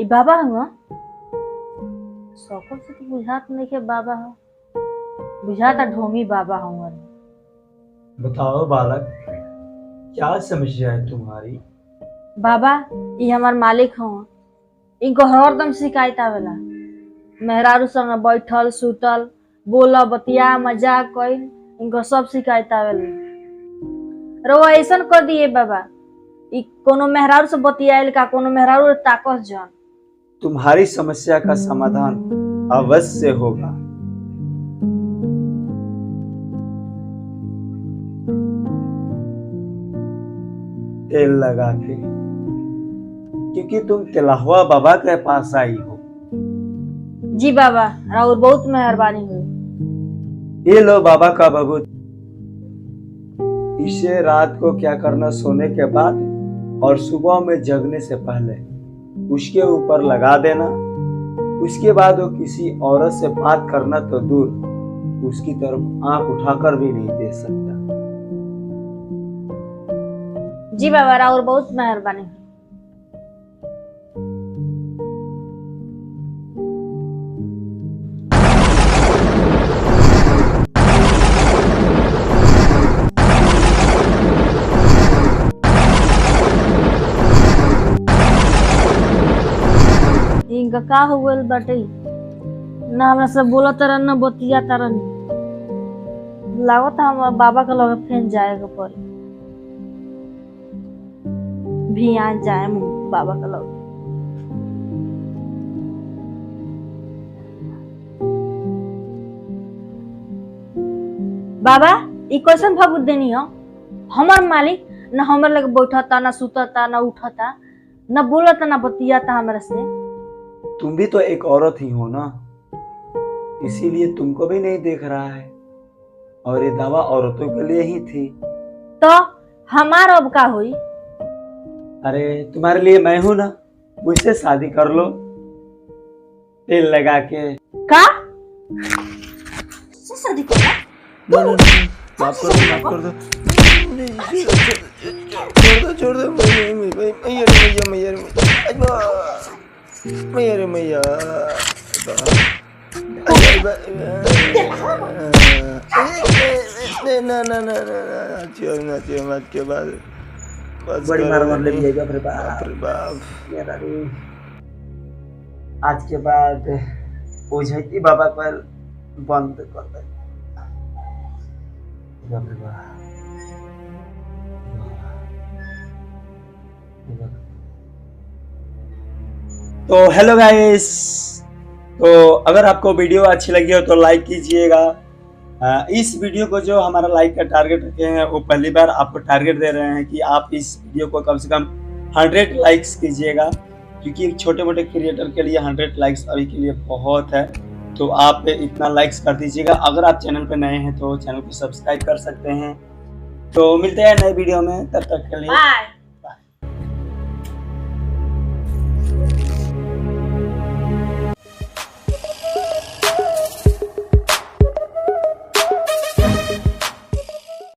ई बाबा हुआ सकल से तो बुझात नहीं के बाबा हो, बुझाता ढोंगी बाबा हुआ। बताओ बालक, क्या समस्या है तुम्हारी? बाबा ई हमार मालिक हो, इनको हरदम शिकायत आवेला। मेहरारू संग बैठल सुतल बोला बतिया मजाक कइल, इनको सब शिकायत आवेला। रउआ ऐसन कर दिए बाबा, ई कोनो मेहरारू से बतियाइल का कोनो मेहरारू ताकस जन। तुम्हारी समस्या का समाधान अवश्य होगा। तेल लगा के, क्योंकि तुम तिलहवा बाबा के पास आई हो। जी बाबा, राउर बहुत मेहरबानी हुई। ये लो बाबा का भभूत। इसे रात को क्या करना, सोने के बाद और सुबह में जगने से पहले उसके ऊपर लगा देना। उसके बाद वो किसी औरत से बात करना तो दूर, उसकी तरफ आंख उठाकर भी नहीं देख सकता। जी बाबा, राउर बहुत मेहरबानी हुई। इनका का हो गइल बाटे, ना हमरा से बोला तरन ना बतिया तरन। लागत हम बाबा के लगे फेन जाए के पड़ी, भी आ जाए बाबा के लगे। बाबा ई कैसन भभूत देनी हो? हमार मालिक ना हमर लगे बैठता ना सुतता ना उठता ना बोलता ना बतियाता हमरा से। तुम भी तो एक औरत ही हो ना, इसीलिए तुमको भी नहीं देख रहा है। और ये दवा औरतों के लिए ही थी। तो हमार अब का हुई? अरे तुम्हारे लिए मैं हूं ना, मुझसे शादी कर लो तेल लगा के। का से शादी करना? माफ कर दो, माफ कर दो, छोड़ दो मैया मैया। के बाद बड़ी मार ले जाएगा। अरे बाप मेरा रे, आज के बाद ओझैती बाबा पर बंद कर दे। तो हेलो गाइस, तो अगर आपको वीडियो अच्छी लगी हो तो लाइक कीजिएगा। इस वीडियो को जो हमारा लाइक का टारगेट रखे हैं, वो पहली बार आपको टारगेट दे रहे हैं कि आप इस वीडियो को कम से कम 100 लाइक्स कीजिएगा, क्योंकि एक छोटे मोटे क्रिएटर के लिए 100 लाइक्स अभी के लिए बहुत है। तो आप इतना लाइक्स कर दीजिएगा। अगर आप चैनल पर नए हैं तो चैनल को सब्सक्राइब कर सकते हैं। तो मिलते हैं नए वीडियो में, तब तक के लिए बाय।